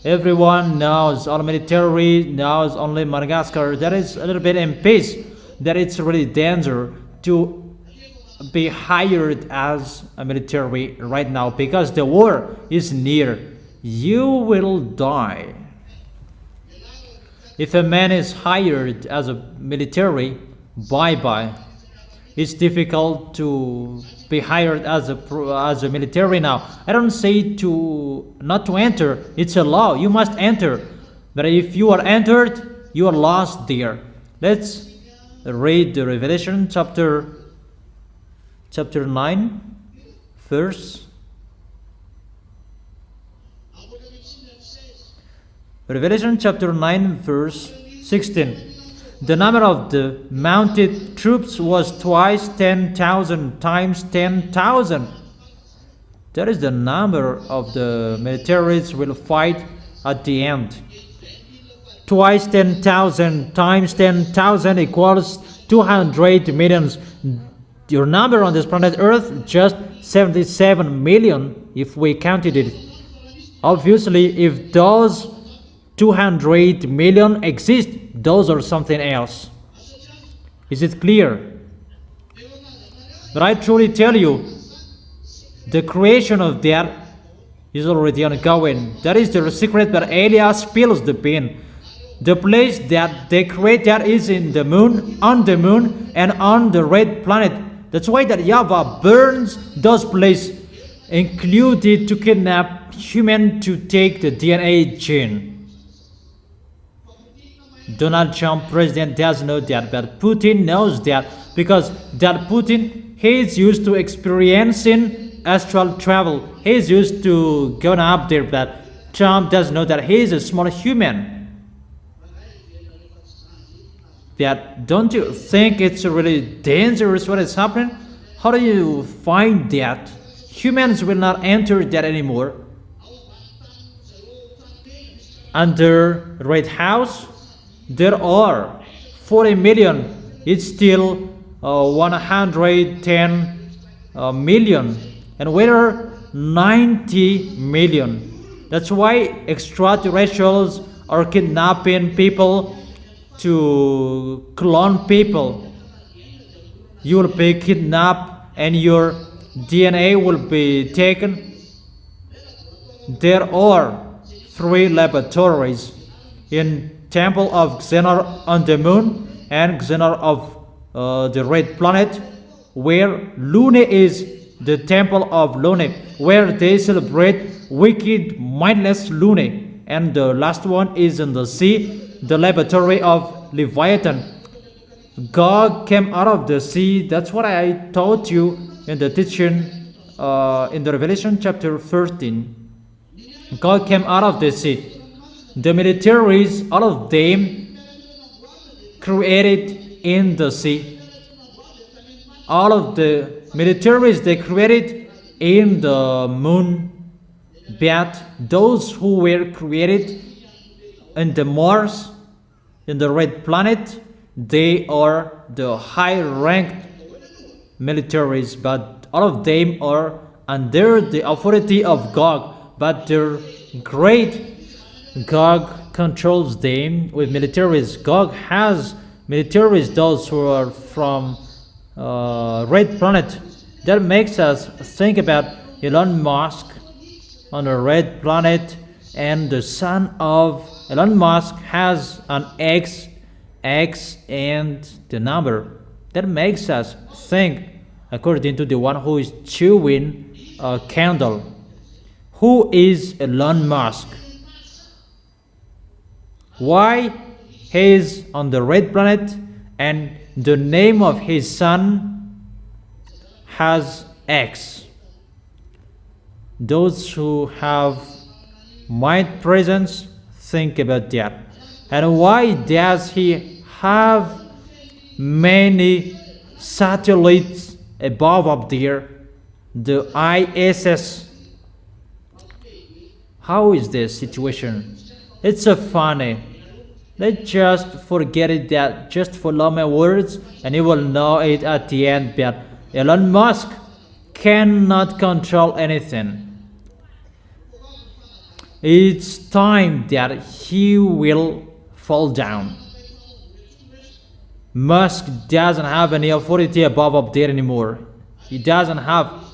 Everyone knows, all military knows only Madagascar. That is a little bit in peace. That it's really danger to be hired as a military right now because the war is near. You will die. If a man is hired as a military, bye-bye. It's difficult to be hired as a military now. I don't say to not to enter. It's a law. You must enter. But if you are entered, you are lost there. Let's read the Revelation chapter 9, verse. Revelation chapter 9, verse 16. The number of the mounted troops was twice 10,000 times 10,000. That is the number of the militaries will fight at the end. Twice 10,000 times 10,000 equals 200 millions. Your number on this planet Earth just 77 million if we counted it. Obviously, if those 200 million exist, those are something else. Is it clear? But I truly tell you, the creation of that is already ongoing. That is the secret that Elias spills the bean. The place that they create that is in the moon, and on the red planet. That's why that YAHVAH burns those places, included to kidnap human to take the DNA gene. Donald Trump, president, doesn't know that, but Putin knows that because that Putin, he is used to experiencing astral travel. He is used to going up there, but Trump doesn't know that he is a small human. That don't you think it's really dangerous what is happening? How do you find that? Humans will not enter that anymore. Under Red House, there are 40 million. It's still 110 million. And we're 90 million. That's why extraterrestrials are kidnapping people to clone people. You will be kidnapped and your DNA will be taken. There are 3 laboratories in Temple of Xenar on the moon and Xenar of the red planet, where Lune is the temple of Lune, where they celebrate wicked, mindless Lune. And the last one is in the sea, the laboratory of Leviathan. God came out of the sea. That's what I taught you in the teaching in the Revelation chapter 13. God came out of the sea. The militaries, all of them created in the sea. All of the militaries they created in the moon. But those who were created in the Mars, in the red planet, they are the high-ranked militaries, but all of them are under the authority of God. But they're great. God controls them with militaries. God has militaries, those who are from red planet. That makes us think about Elon Musk on a red planet, and the son of Elon Musk has an X and the number. That makes us think, according to the one who is chewing a candle. Who is Elon Musk? Why he is on the red planet and the name of his son has X? Those who have mind presence think about that. And why does he have many satellites above up there? The ISS. How is this situation? It's so funny. Let's just forget it, that just follow my words and you will know it at the end. But Elon Musk cannot control anything. it's time that he will fall down. Musk doesn't have any authority above up there anymore. He doesn't have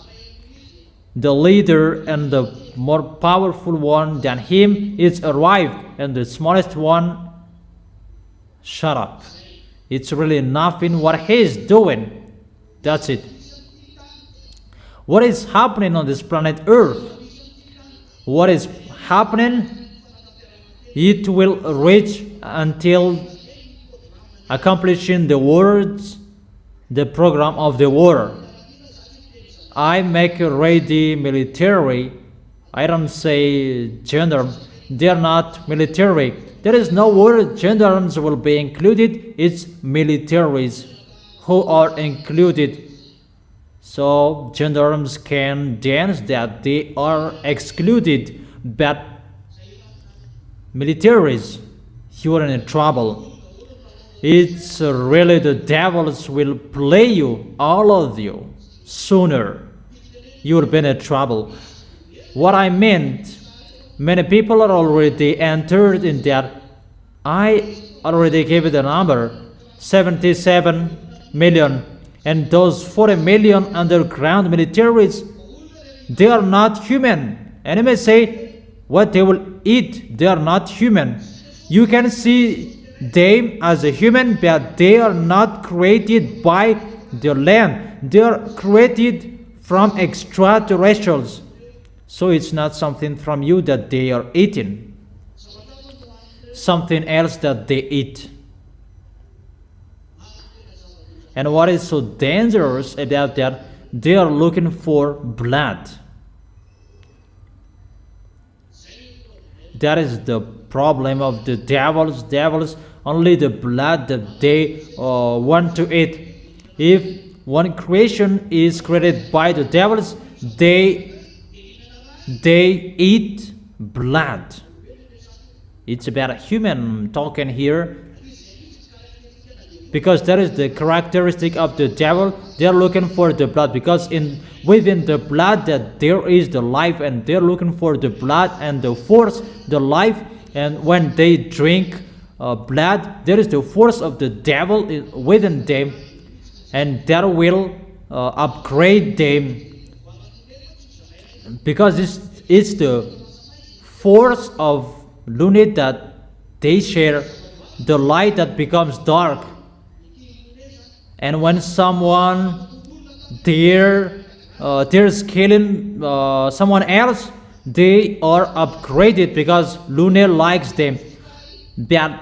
the leader, and the more powerful one than him is arrived, and the smallest one, shut up. It's really nothing what he's doing. That's it. What is happening on this planet Earth? What is happening? It will reach until accomplishing the words, the program of the war. I make ready military. I don't say gendarme. They're not military. There is no word gendarmes will be included. It's militaries who are included. So gendarmes can dance that they are excluded, but militaries, you are in trouble. It's really the devils will play you, all of you. Sooner you will be in trouble. What I meant, many people are already entered in that. I already gave you the number, 77 million, and those 40 million underground militaries, they are not human. And you may say what they will eat, they are not human. You can see them as a human, but they are not created by the land. They are created from extraterrestrials. So it's not something from you that they are eating. Something else that they eat. And what is so dangerous about that? They are looking for blood. That is the problem of the devils. Devils, only the blood that they want to eat. If one creation is created by the devils, they eat blood. It's about a human talking here, because that is the characteristic of the devil. They're looking for the blood, because within the blood that there is the life, and they're looking for the blood and the force, the life. And when they drink blood, there is the force of the devil within them, and that will upgrade them, because it's the force of Lunit that they share, the light that becomes dark. And when someone there's killing someone else, they are upgraded because Lune likes them. But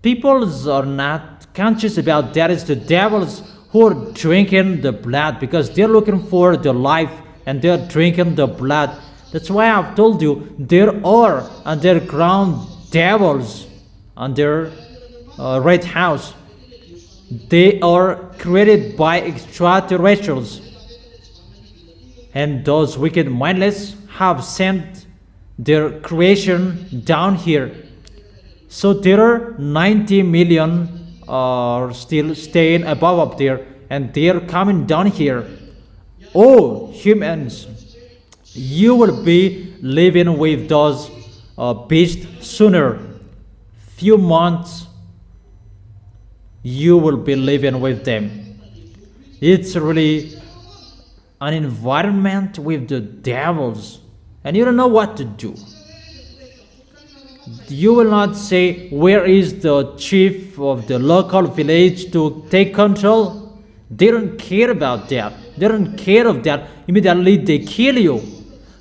people are not conscious about that. It's the devils who are drinking the blood, because they're looking for the life and they're drinking the blood. That's why I've told you there are underground devils under Red House. They are created by extraterrestrials, and those wicked mindless have sent their creation down here. So there are 90 million still staying above up there, and they are coming down here. Oh, humans, you will be living with those beasts sooner. Few months, you will be living with them. It's really an environment with the devils, and you don't know what to do. You will not say, where is the chief of the local village to take control? They don't care about that. They don't care of that. Immediately they kill you,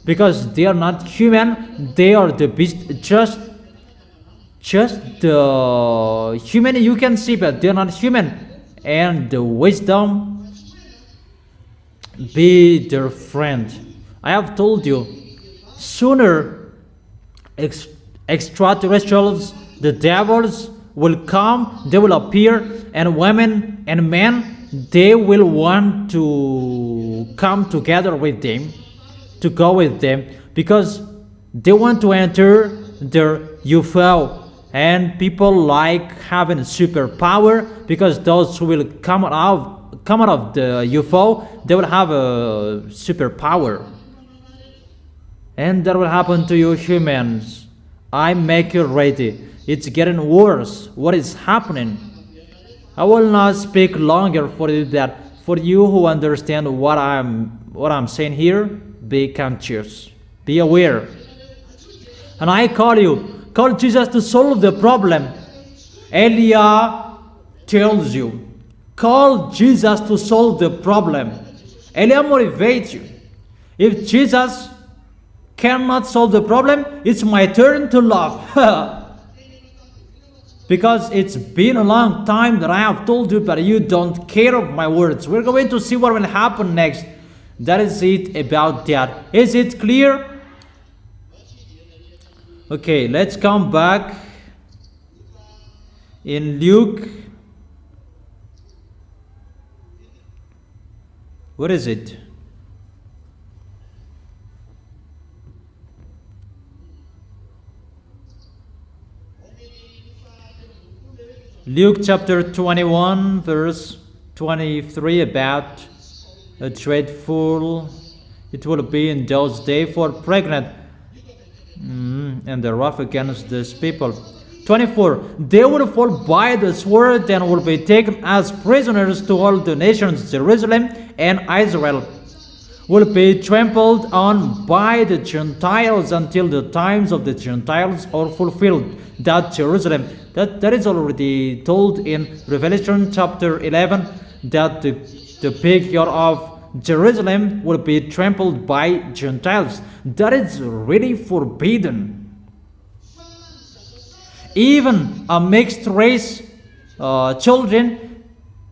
because they are not human. They are the beast. Just the human you can see, but they're not human. And the wisdom, be their friend. I have told you, sooner extraterrestrials, the devils will come, they will appear, and women and men, they will want to come together with them, to go with them, because they want to enter their UFO. And people like having superpower, because those who will come out of the UFO, they will have a superpower. And that will happen to you humans. I make you ready. It's getting worse. What is happening? I will not speak longer for you that for you who understand what I'm saying here, be conscious. Be aware. And I call Jesus to solve the problem. Elia tells you, call Jesus to solve the problem. Elia motivates you. If Jesus cannot solve the problem, it's my turn to love. Because it's been a long time that I have told you, but you don't care of my words. We're going to see what will happen next. That is it about that. Is it clear? Okay, let's come back in Luke. What is it? Luke chapter 21 verse 23 about a dreadful it will be in those days for pregnant and the wrath against these people. 24. They will fall by the sword and will be taken as prisoners to all the nations. Jerusalem and Israel will be trampled on by the Gentiles until the times of the Gentiles are fulfilled. That Jerusalem, that is already told in Revelation chapter 11, that the big year of Jerusalem will be trampled by Gentiles. That is really forbidden. Even a mixed race children,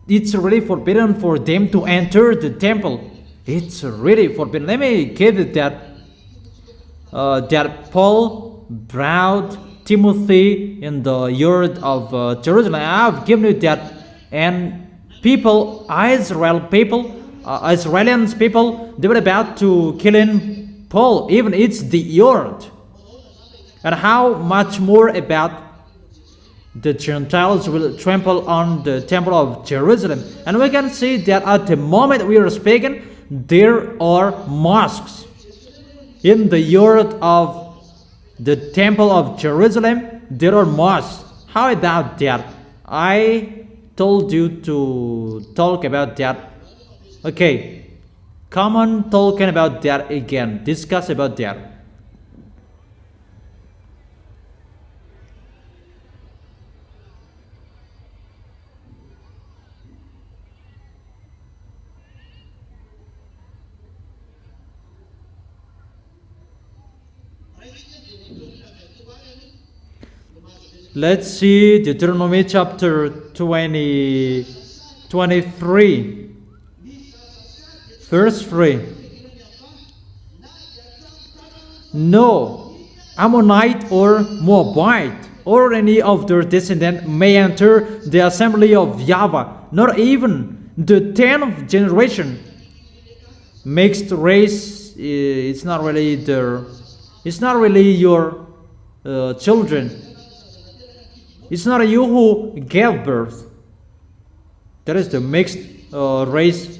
it's really forbidden for them to enter the temple. It's really forbidden. Let me give it that Paul brought Timothy in the yard of Jerusalem. I have given you that, and Israelians people, they were about to kill in Paul. Even it's the yard. And how much more about the Gentiles will trample on the temple of Jerusalem. And we can see that at the moment we are speaking, there are mosques in the yard of the temple of Jerusalem. There are mosques. How about that? I told you to talk about that. Okay, come on, talking about that again. Discuss about that. Let's see Deuteronomy chapter 23, verse 3. No Ammonite or Moabite or any of their descendants may enter the assembly of YAHVAH, not even the 10th generation. Mixed race, it's not really your children. It's not you who gave birth. That is the mixed race,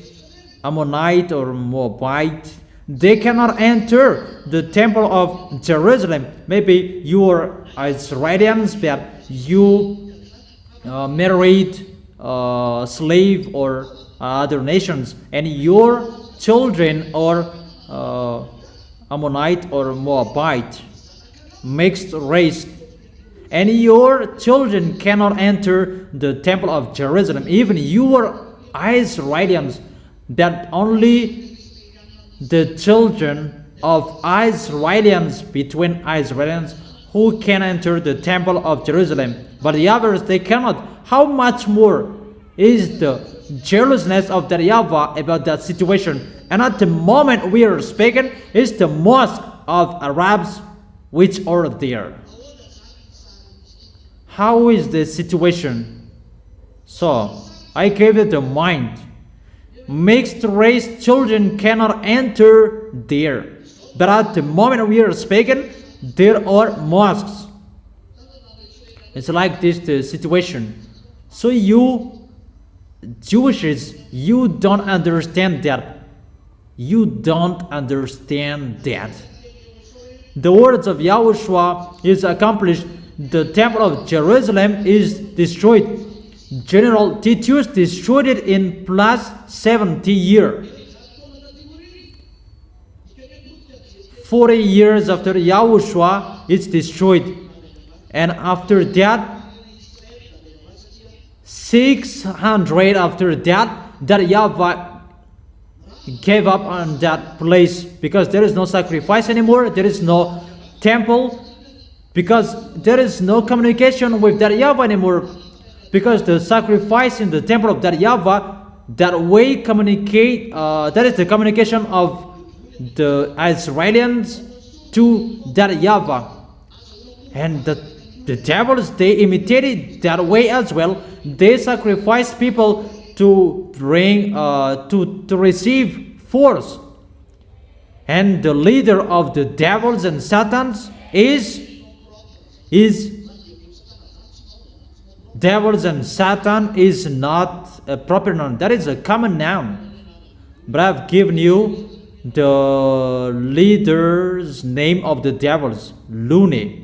Ammonite or Moabite. They cannot enter the temple of Jerusalem. Maybe you are Israelians, but you married slave or other nations, and your children are Ammonite or Moabite, mixed race. And your children cannot enter the temple of Jerusalem. Even you are Israelians, that only the children of Israelians, between Israelians, who can enter the temple of Jerusalem. But the others, they cannot. How much more is the jealousness of the YAHVAH about that situation? And at the moment we are speaking, is the mosque of Arabs which are there. How is the situation? So, I gave it a mind. Mixed race children cannot enter there. But at the moment we are speaking, there are mosques. It's like this the situation. So you Jewishes, you don't understand that. You don't understand that. the words of Yahushua is accomplished, the temple of Jerusalem is destroyed. General Titus destroyed it in plus 70 years. 40 years after Yahushua, it's destroyed. And after that, 600 after that YAHVAH gave up on that place, because there is no sacrifice anymore, there is no temple, because there is no communication with that YAHVAH anymore, because the sacrifice in the temple of that YAHVAH, that way communicate, that is the communication of the Israelians to that YAHVAH. And the devils, they imitated that way as well. They sacrificed people to bring to receive force. And the leader of the devils and satans is devils and Satan is not a proper noun, that is a common noun. But I've given you the leader's name of the devils, Lune.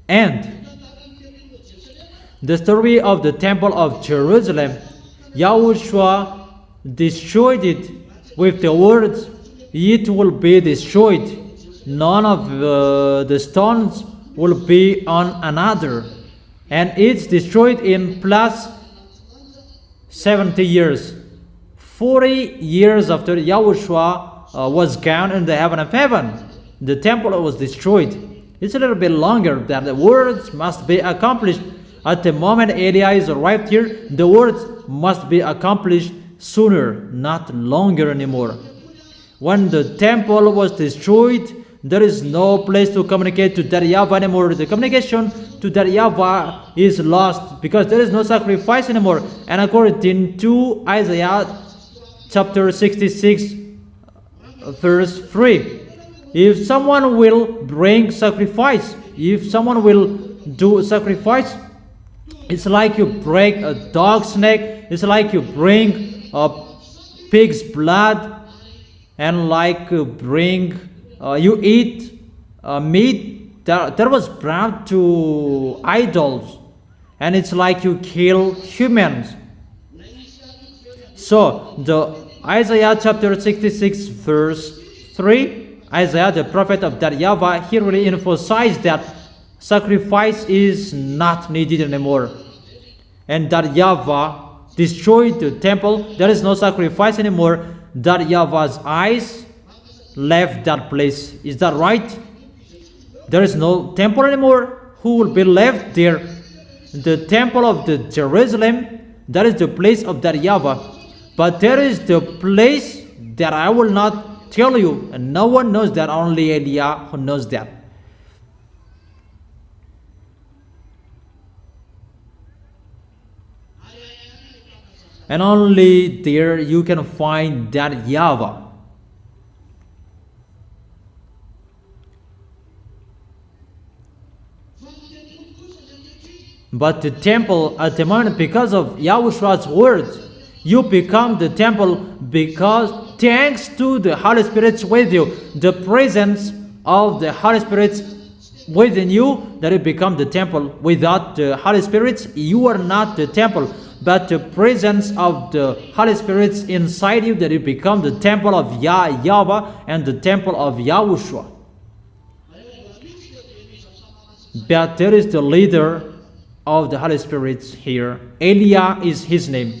And the story of the temple of Jerusalem, Yahushua destroyed it with the words, "It will be destroyed. None of the stones will be on another." And it's destroyed in plus 70 years. 40 years after Yahushua was gone in the heaven of heaven, the temple was destroyed. It's a little bit longer, that the words must be accomplished. At the moment Elias arrived here, the words must be accomplished sooner, not longer anymore. When the temple was destroyed, there is no place to communicate to that YAHVAH anymore. The communication to that YAHVAH is lost, because there is no sacrifice anymore. And according to Isaiah chapter 66 verse 3, if someone will bring sacrifice, if someone will do sacrifice, it's like you break a dog's neck, it's like you bring a pig's blood, and like you bring you eat meat that was brought to idols, and it's like you kill humans. So the Isaiah chapter 66 verse 3, Isaiah the prophet of that YAHVAH, he really emphasized that sacrifice is not needed anymore, and that YAHVAH destroyed the temple. There is no sacrifice anymore. That YAHVAH's eyes left that place. Is that right? There is no temple anymore. Who will be left there? The temple of the Jerusalem, that is the place of that YAHVAH. But there is the place that I will not tell you, and no one knows that, only Eliah who knows that. And only there you can find that YAHVAH. But the temple at the moment, because of Yahushua's words, you become the temple, because thanks to the Holy Spirit with you, the presence of the Holy Spirit within you, that you become the temple. Without the Holy Spirit, you are not the temple. But the presence of the Holy Spirit inside you, that you become the temple of YAHVAH and the temple of Yahushua. But there is the leader of the Holy Spirit here. Eliah is his name.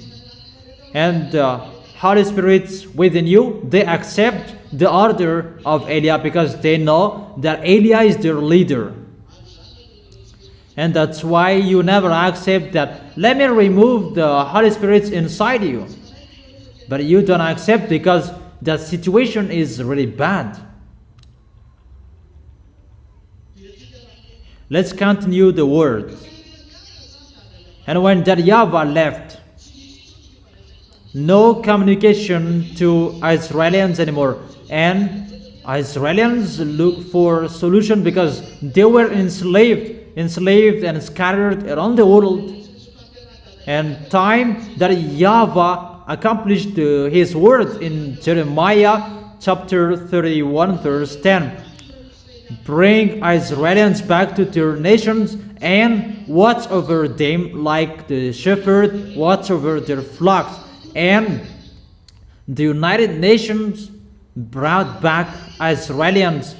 And the Holy Spirit within you, they accept the order of Eliah, because they know that Eliah is their leader. And that's why you never accept that, let me remove the Holy Spirit inside you. But you don't accept, because that situation is really bad. Let's continue the word. And when that YAHVAH left, no communication to Israelians anymore. And Israelians look for solution, because they were enslaved and scattered around the world. And time that YAHVAH accomplished his word in Jeremiah chapter 31 verse 10. Bring Israelites back to their nations and watch over them like the shepherd watch over their flocks. And the United Nations brought back Israelians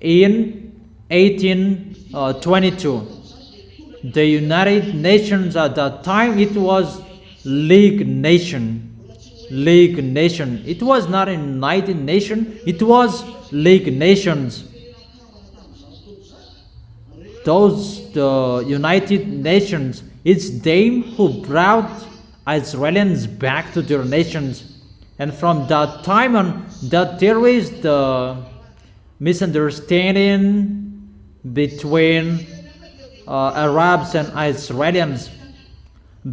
in 1822. The United Nations at that time, it was League Nation. League Nation. It was not a United Nation, it was League Nations. The United Nations, it's them who brought Israelians back to their nations. And from that time on, that there is the misunderstanding between Arabs and Israelis,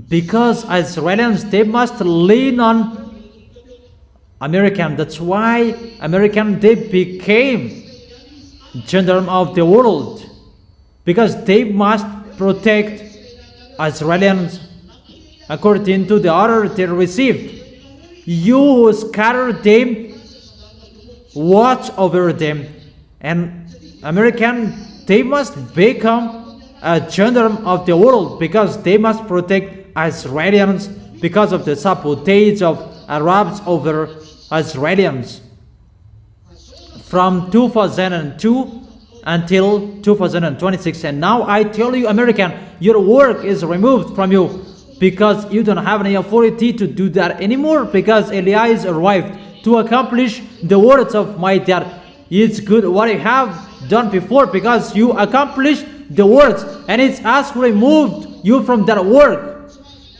because Israelis, they must lean on American. That's why American, they became gendarme of the world, because they must protect Israelis according to the order they received. You who scatter them, watch over them. And American, they must become a gendarme of the world, because they must protect Israelis because of the sabotage of Arabs over Israelis. From 2002 until 2026. And now I tell you, American, your work is removed from you, because you don't have any authority to do that anymore, because Elias arrived to accomplish the words of my dad. It's good what you have done before, because you accomplished the words, and it's us who removed you from that work.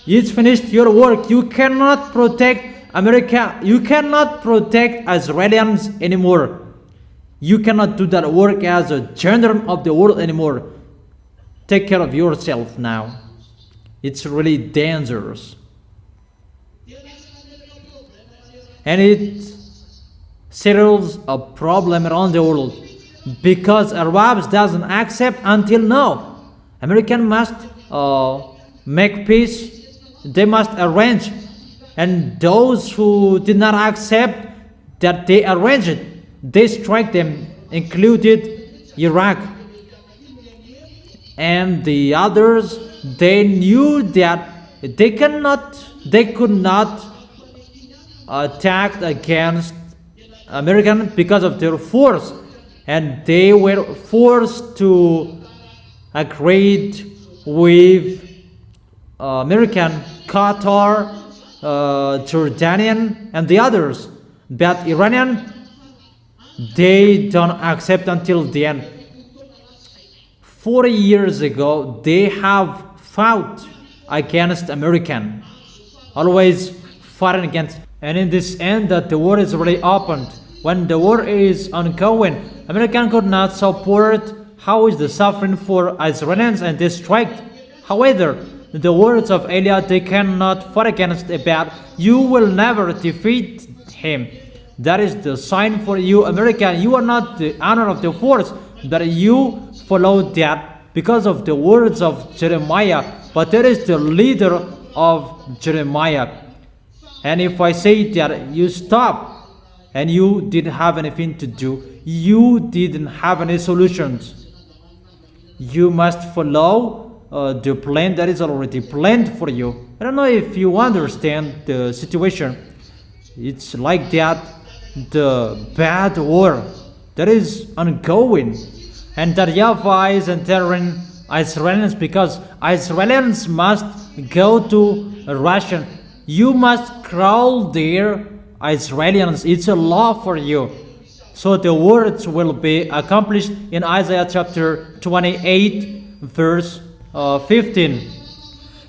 It's finished your work. You cannot protect America. You cannot protect Israelis anymore. You cannot do that work as a gendarme of the world anymore. Take care of yourself now. It's really dangerous. And it settles a problem around the world, because Arabs doesn't accept until now. American must make peace. They must arrange. And those who did not accept that they arrange it, they strike them, included Iraq. And the others, they knew that they could not attack against American because of their force, and they were forced to agree with American, Qatar, Jordanian, and the others. But Iranian, they don't accept until the end. 40 years ago, they have fought against American, always fighting against. And in this end, that the war is already opened. When the war is ongoing, American could not support how is the suffering for Israelis, and they striked. However, the words of Elias, they cannot fight against a bad. You will never defeat him. That is the sign for you, American. You are not the honor of the force, that you follow that because of the words of Jeremiah. But there is the leader of Jeremiah. And if I say that you stop and you didn't have anything to do, you didn't have any solutions. You must follow the plan that is already planned for you. I don't know if you understand the situation. It's like that, the bad war that is ongoing, and that YAHVAH is entering Israelis, because Israelis must go to Russia. You must crawl there, Israelis. It's a law for you. So the words will be accomplished in Isaiah chapter 28 verse 15.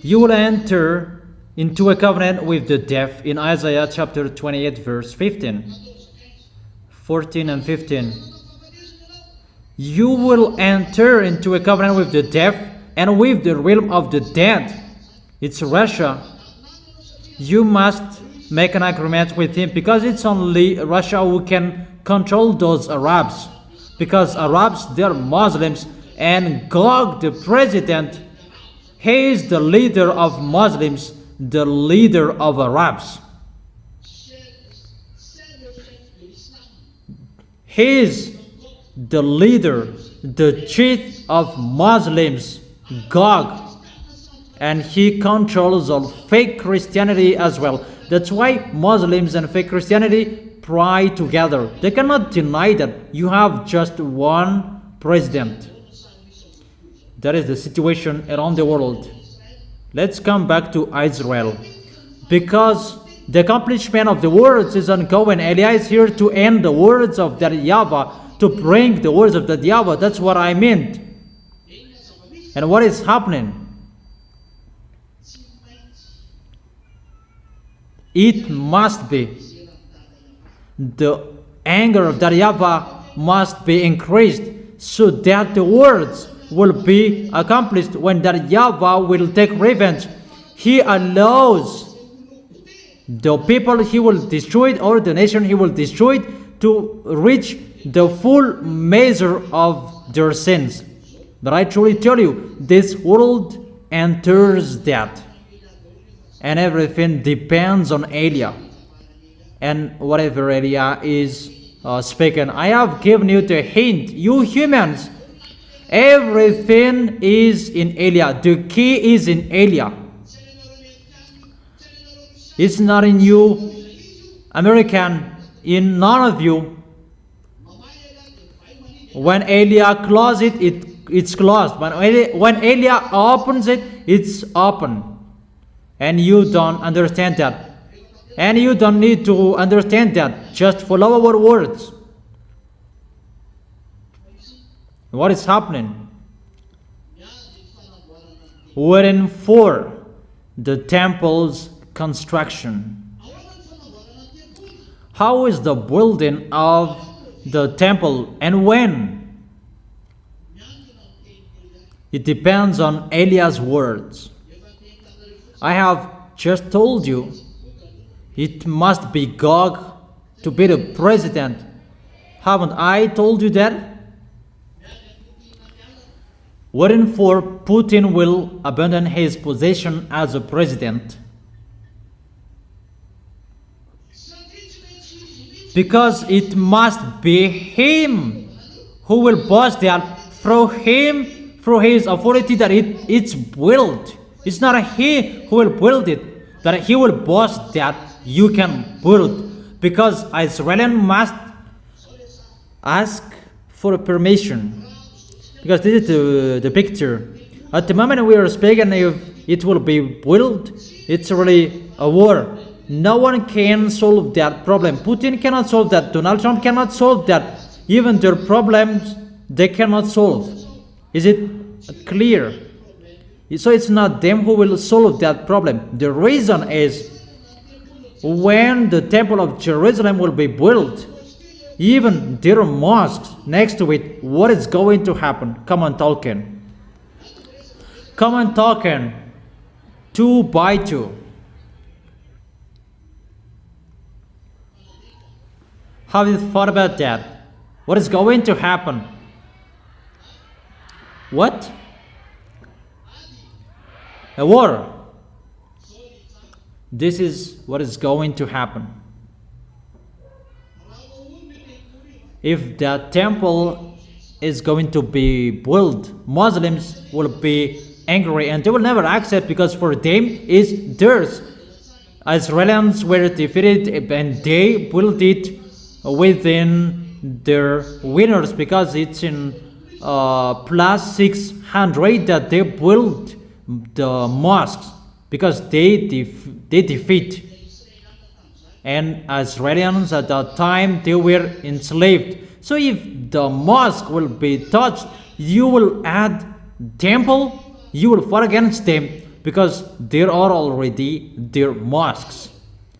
You will enter into a covenant with the deaf in Isaiah chapter 28 verse 15. 14 and 15. You will enter into a covenant with the deaf and with the realm of the dead. It's Russia. You must make an agreement with him, because it's only Russia who can control those Arabs. Because Arabs, they're Muslims, and Gog, the president, he is the leader of Muslims, the leader of Arabs. He is the leader, the chief of Muslims, Gog. And he controls all fake Christianity as well. That's why Muslims and fake Christianity pray together. They cannot deny that you have just one president. That is the situation around the world. Let's come back to Israel. Because the accomplishment of the words is ongoing. Eliah is here to end the words of that YAHVAH, to bring the words of that YAHVAH. That's what I meant. And what is happening? It must be, the anger of that YAHVAH must be increased so that the words will be accomplished when that YAHVAH will take revenge. He allows the people he will destroy, or the nation he will destroy, to reach the full measure of their sins. But I truly tell you, this world enters that. And everything depends on Eliah. And whatever Eliah is speaking. I have given you the hint. You humans, everything is in Eliah. The key is in Eliah. It's not in you, American, in none of you. When Eliah closes it, it's closed. But when Eliah opens it, it's open. And you don't understand that. And you don't need to understand that. Just follow our words. What is happening? Wherein for the temple's construction. How is the building of the temple and when? It depends on Eliah's words. I have just told you, it must be Gog to be the president. Haven't I told you that? Wherein for Putin will abandon his position as a president. Because it must be him who will boss that through him, through his authority that it's built. It's not he who will build it, but he will boss that you can build. Because Israelian must ask for permission. Because this is the picture. At the moment we are speaking, if it will be built, it's really a war. No one can solve that problem. Putin cannot solve that. Donald Trump cannot solve that. Even their problems, they cannot solve. Is it clear? So it's not them who will solve that problem. The reason is when the temple of Jerusalem will be built, even their mosques next to it, what is going to happen? Come on, Tolkien. Come on, Tolkien. 2 by 2. Have you thought about that? What is going to happen? What? A war. This is what is going to happen. If the temple is going to be built, Muslims will be angry and they will never accept, because for them is theirs. Israelis were defeated and they built it within their winners, because it's in plus 600 that they built the mosques, because they defeat. And Israelis at that time, they were enslaved. So if the mosque will be touched, you will add temple, you will fight against them, because there are already their mosques.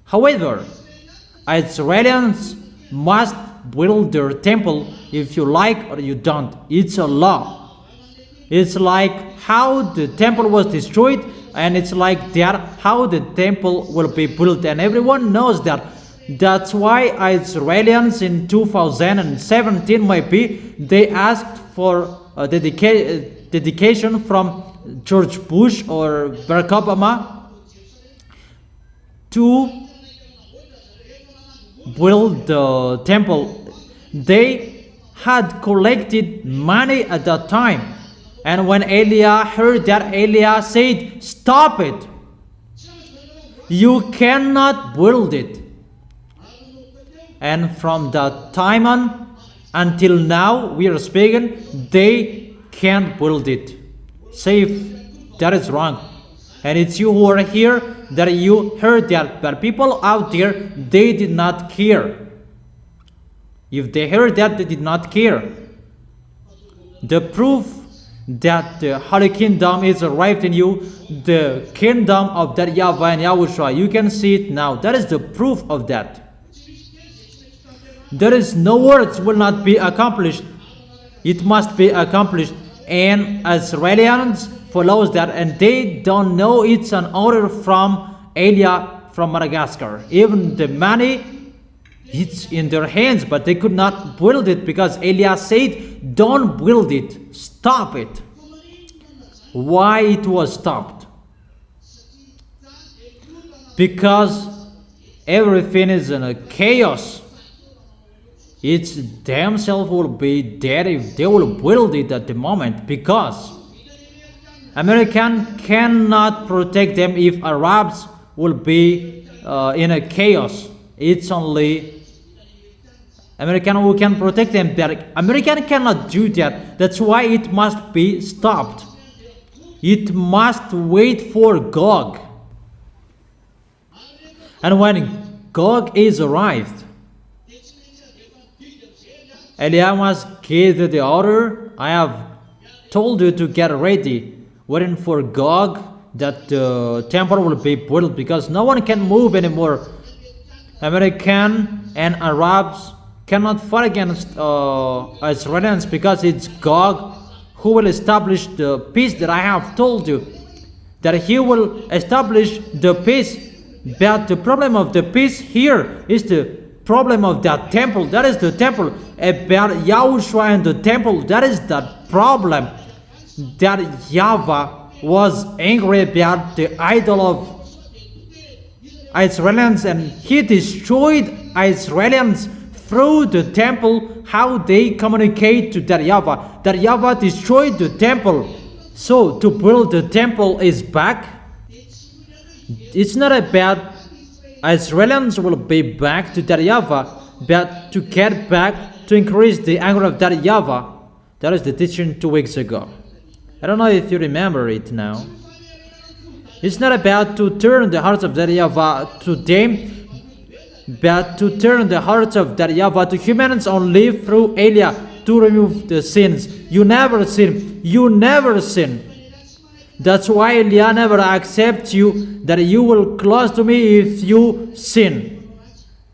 However, Israelis must build their temple, if you like or you don't. It's a law. It's like how the temple was destroyed, and it's like that how the temple will be built, and everyone knows that. That's why Israelis in 2017 maybe they asked for a dedication from George Bush or Barack Obama to build the temple. They had collected money at that time. And when Eliah heard that, Eliah said, "Stop it. You cannot build it." And from that time on until now we are speaking, they can't build it. Say if that is wrong. And it's you who are here that you heard that. But people out there, they did not care. If they heard that, they did not care. The proof that the Holy Kingdom is arrived in you, the kingdom of that YAHVAH and YAHOSHUA, you can see it now. That is the proof of that. There is no words will not be accomplished. It must be accomplished. And Israelians follows that, and they don't know it's an order from Eliah from Madagascar. Even the money, it's in their hands, but they could not build it because Eliah said, "Don't build it, stop it." Why it was stopped? Because everything is in a chaos. It's themselves will be dead if they will build it at the moment, because American cannot protect them if Arabs will be in a chaos. It's only American who can protect them. But American cannot do that. That's why it must be stopped. It must wait for Gog. And when Gog is arrived, Eliah must give the order. "I have told you to get ready, waiting for Gog, that the temple will be built, because no one can move anymore. American and Arabs cannot fight against Israelis, because it's Gog who will establish the peace that I have told you, that he will establish the peace. But the problem of the peace here is the problem of that temple. That is the temple. About YAHOSHUA and the temple, that is the problem. That YAHVAH was angry about the idol of Israelis, and he destroyed Israelis through the temple, how they communicate to that YAHVAH. That YAHVAH destroyed the temple. So to build the temple is back. It's not about Israelis will be back to that YAHVAH, but to get back, to increase the anger of that YAHVAH. That is the teaching 2 weeks ago. I don't know if you remember it now. It's not about to turn the hearts of that YAHVAH to them, but to turn the hearts of that YAHVAH to humans only through Eliah, to remove the sins. You never sin. You never sin. That's why Eliah never accepts you, that you will close to me if you sin.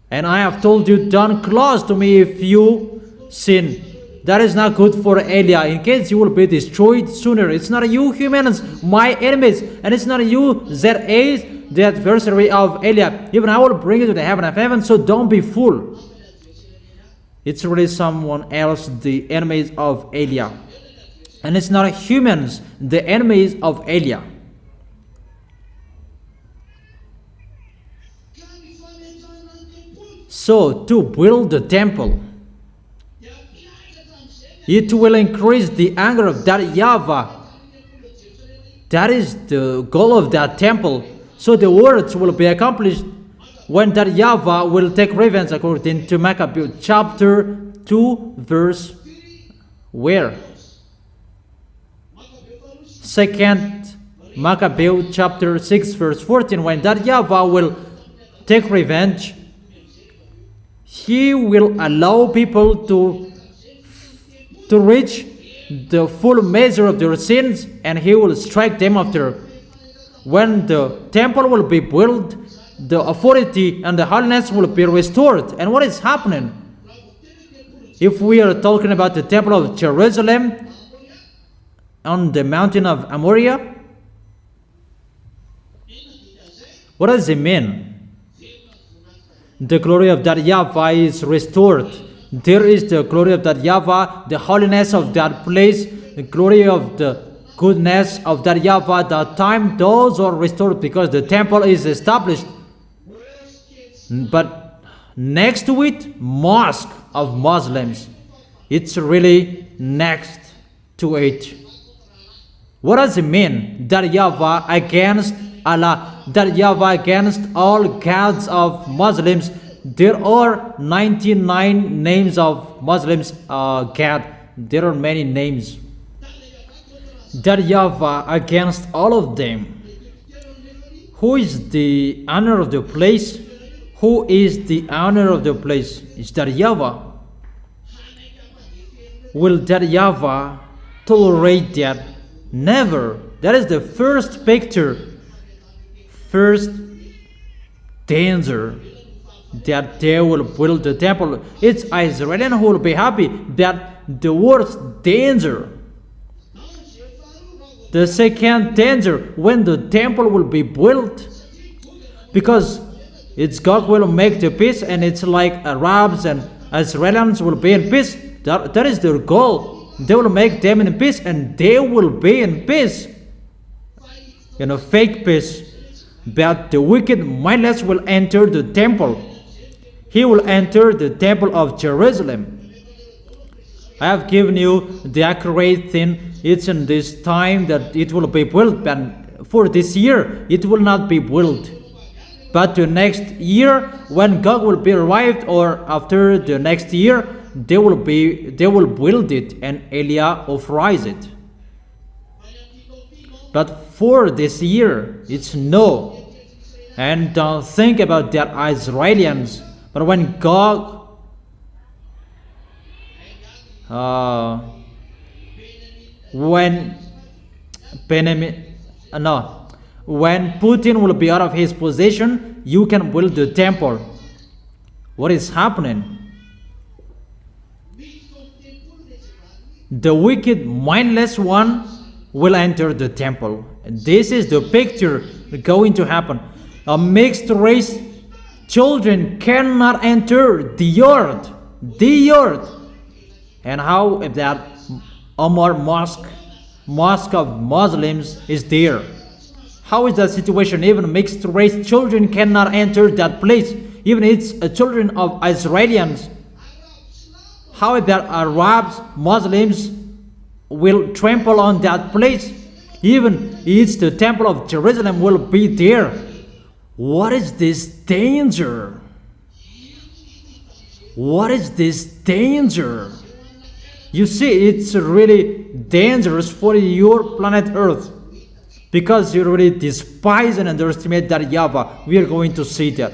And I have told you, don't close to me if you sin. That is not good for Eliah, in case you will be destroyed sooner. It's not you humans, my enemies, and it's not you, ZAs, the adversary of Eliah. Even I will bring you to the heaven of heaven, so don't be fool. It's really someone else, the enemies of Eliah. And it's not humans, the enemies of Eliah. So, to build the temple, it will increase the anger of that YAHVAH. That is the goal of that temple. So the words will be accomplished when that YAHVAH will take revenge, according to Maccabees chapter 2 verse where? 2nd Maccabees chapter 6 verse 14. When that YAHVAH will take revenge, he will allow people to reach the full measure of their sins, and he will strike them after. When the temple will be built, the authority and the holiness will be restored. And what is happening? If we are talking about the temple of Jerusalem on the mountain of Amoria, what does it mean? The glory of that YAHVAH is restored. There is the glory of that YAHVAH, the holiness of that place, the glory of the goodness of that YAHVAH. That time those are restored because the temple is established. But next to it, mosque of Muslims. it's really next to it. What does it mean? That YAHVAH against Allah, that YAHVAH against all gods of Muslims. There are 99 names of Muslims God. There are many names. That YAHVAH against all of them. Who is the owner of the place? Who is the owner of the place? Is that YAHVAH? Will that YAHVAH tolerate that? Never. That is the first picture, first danger, that they will build the temple. It's Israelian who will be happy. That the worst danger. The second danger, when the temple will be built, because it's God will make the peace, and it's like Arabs and Israelis will be in peace. That is their goal. They will make them in peace, and they will be in peace. Fake peace. But the wicked mindless will enter the temple. He will enter the temple of Jerusalem. I have given you the accurate thing. It's in this time that it will be built, but for this year it will not be built. But the next year, when God will be arrived, or after the next year, they will build it, and Eliah authorize it. But for this year, it's no. And don't think about that Israelians. But when God when Putin will be out of his position, you can build the temple. What is happening? The wicked, mindless one will enter the temple. This is the picture going to happen. A mixed race children cannot enter the earth. The earth. And how if that Omar mosque of Muslims is there? How is that situation? Even mixed race children cannot enter that place. Even it's children of Israelis. How is that Arabs, Muslims will trample on that place? Even it's the temple of Jerusalem will be there. What is this danger? What is this danger? You see, it's really dangerous for your planet Earth, because you really despise and underestimate that YAHVAH. We are going to see that.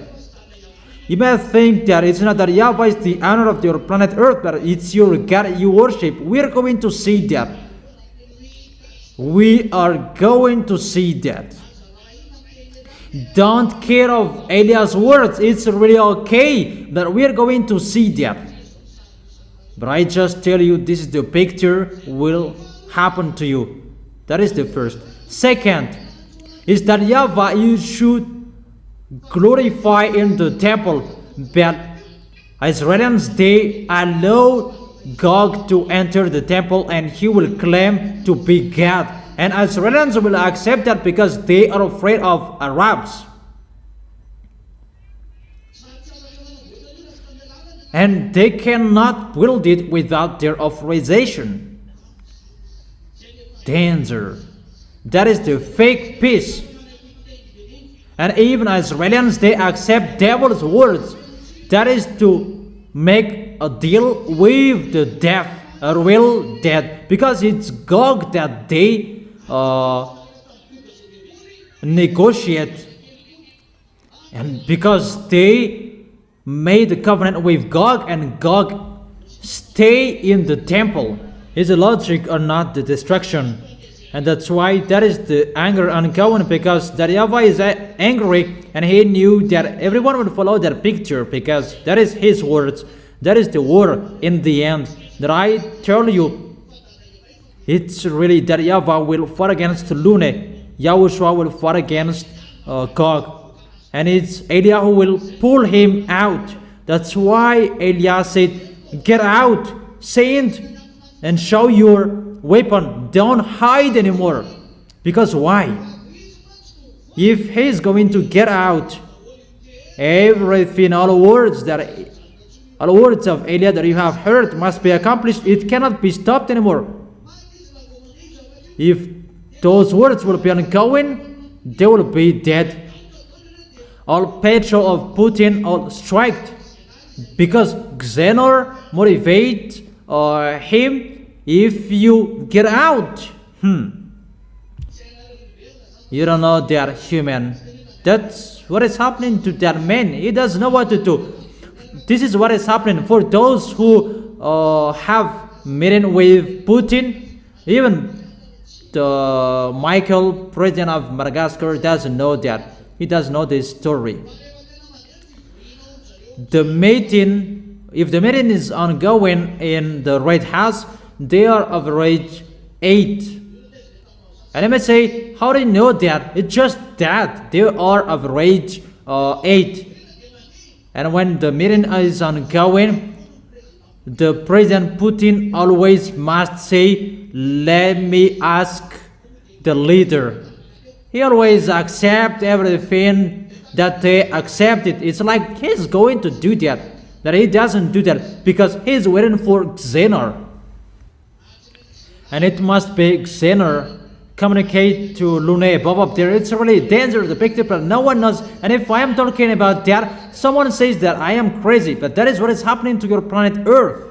You may think that it's not that YAHVAH is the owner of your planet Earth, but it's your God you worship. We are going to see that. We are going to see that. Don't care of Eliah's words. It's really okay, but we are going to see that. But I just tell you, this is the picture will happen to you. That is the first. Second is that YAHVAH, you should glorify in the temple. But Israelis, they allow God to enter the temple, and he will claim to be God. And Israelis will accept that because they are afraid of Arabs. And they cannot build it without their authorization. Danger. That is the fake peace. And even Israelis, they accept devil's words. That is to make a deal with the deaf, a real dead. Because it's God that they negotiate. And because they made a covenant with God, and God stay in the temple. Is the logic or not the destruction? And that's why that is the anger ongoing, because that YAHVAH is angry, and he knew that everyone would follow that picture, because that is his words. That is the war in the end. That I tell you, it's really that YAHVAH will fight against Lune. YAHOSHUA will fight against Gog. And it's Eliah who will pull him out. That's why Eliah said, get out, saint, and show your weapon. Don't hide anymore. Because why? If he's going to get out, everything, all words that All the words of Eliah that you have heard must be accomplished. It cannot be stopped anymore. If those words will be ongoing, they will be dead. All petrol of Putin all striked because Xenor motivate him. If you get out, you don't know they are human. That's what is happening to that man. He doesn't know what to do. This is what is happening for those who have meeting with Putin. Even the Michael, president of Madagascar, doesn't know that. He doesn't know this story. The meeting, if the meeting is ongoing in the Red House, they are average 8. And I may say, how do you know that? It's just that they are average 8. And when the meeting is ongoing, the President Putin always must say, let me ask the leader. He always accepts everything that they accepted. It's like he's going to do that. That he doesn't do that because he's waiting for Xenor. And it must be Xenor communicate to Lune above up there. It's really dangerous, the picture, but no one knows. And if I am talking about that, someone says that I am crazy, but that is what is happening to your planet Earth.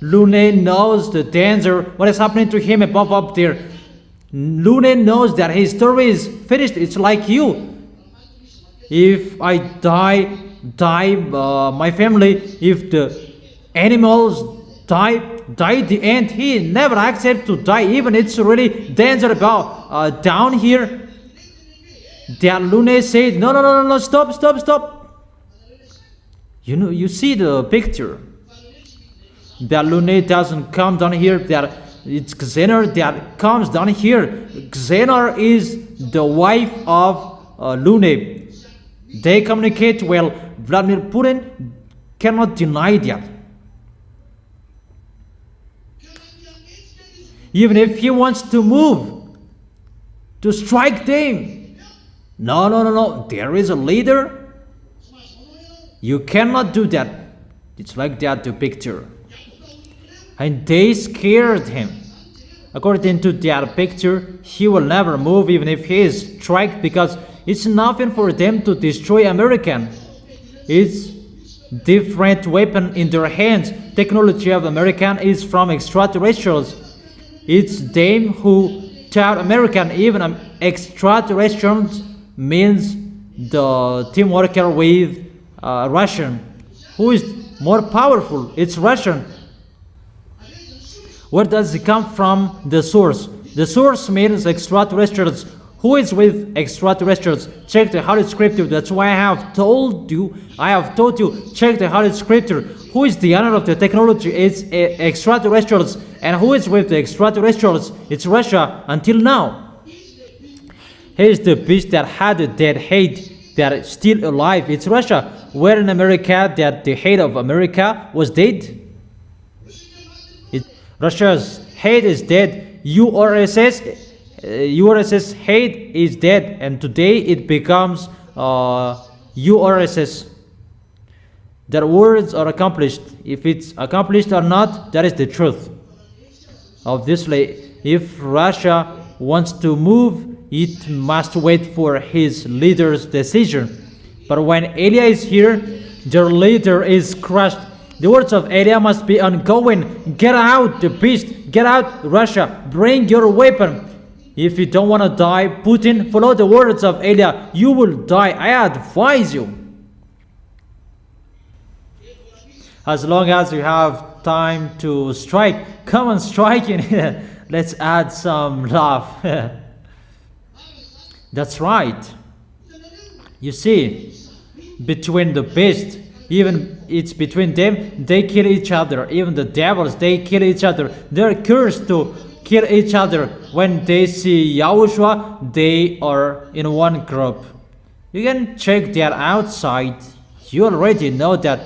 Lune knows the danger, what is happening to him above up there. Lune knows that his story is finished. It's like you. If I die, my family, if the animals die the end. He never accepts to die, even it's really danger about down here. That Lune said, no, stop. You know, you see the picture. That Lune doesn't come down here. That it's Xenor that comes down here. Xenor is the wife of Lune. They communicate well. Vladimir Putin cannot deny that. Even if he wants to move, to strike them. No. There is a leader. You cannot do that. It's like that, the picture. And they scared him. According to that picture, he will never move even if he is struck, because it's nothing for them to destroy American. It's different weapon in their hands. Technology of American is from extraterrestrials. It's them who taught American. Even extraterrestrials means the team worker with Russian. Who is more powerful? It's Russian. Where does it come from? The source. The source means extraterrestrials. Who is with extraterrestrials? Check the Holy Scripture. That's why I have told you, check the Holy Scripture. Who is the owner of the technology? It's extraterrestrials. And who is with the extraterrestrials? It's Russia until now. Here's the beast that had a dead head that is still alive. It's Russia. Where in America that the head of America was dead? Russia's head is dead. URSS head is dead, and today it becomes URSS. Their words are accomplished. If it's accomplished or not, that is the truth. Obviously, if Russia wants to move, it must wait for his leader's decision. But when Eliah is here, their leader is crushed. The words of Eliah must be ongoing. Get out, the beast. Get out, Russia. Bring your weapon. If you don't want to die, Putin, follow the words of Eliah. You will die. I advise you. As long as you have time to strike, come on, strike in. Let's add some laugh. That's right. You see, between the beast, even it's between them, they kill each other. Even the devils, they kill each other. They're cursed to kill each other. When they see Yahushua, they are in one group. You can check that outside. You already know that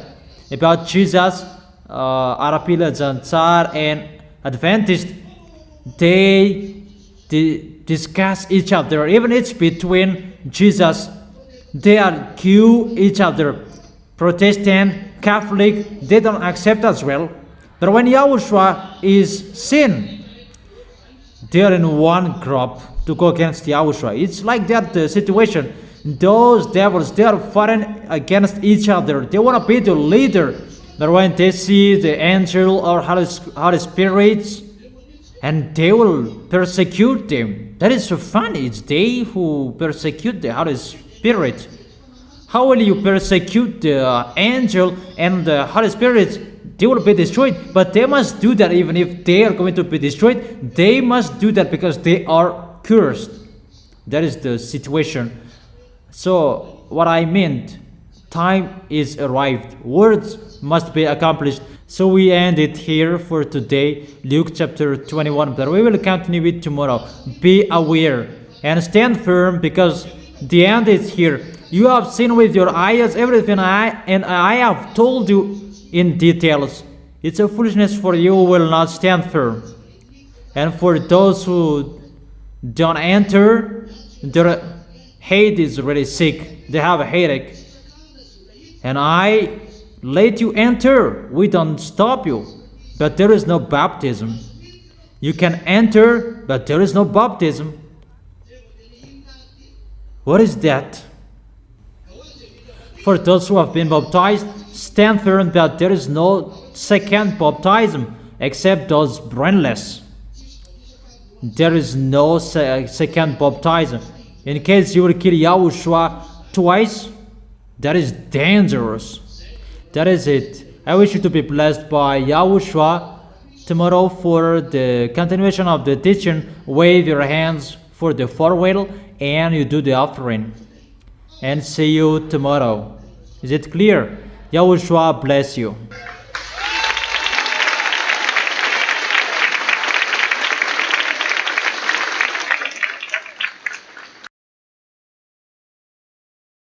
about Jesus, Arapila Jantar, and Adventist. They discuss each other. Even it's between Jesus, they argue each other. Protestant, Catholic, they don't accept as well. But when Yahushua is sin, they are in one group to go against Yahushua. It's like that situation. Those devils, they are fighting against each other. They want to be the leader. But when they see the angel or Holy Spirits, and they will persecute them. That is so funny. It's they who persecute the Holy Spirit. How will you persecute the angel and the Holy Spirit? They will be destroyed. But they must do that even if they are going to be destroyed. They must do that because they are cursed. That is the situation. So what I meant, time is arrived. Words must be accomplished. So we end it here for today, Luke chapter 21. But we will continue it tomorrow. Be aware and stand firm because the end is here. You have seen with your eyes everything I have told you in details. It's a foolishness for you who will not stand firm. And for those who don't enter, their head is really sick. They have a headache. And I let you enter. We don't stop you. But there is no baptism. You can enter, but there is no baptism. What is that? For those who have been baptized, stand firm that there is no second baptism except those brainless. There is no second baptism. In case you will kill Yahushua twice, that is dangerous. That is it. I wish you to be blessed by Yahushua. Tomorrow for the continuation of the teaching, wave your hands for the farewell and you do the offering. And see you tomorrow. Is it clear? Yahushua bless you.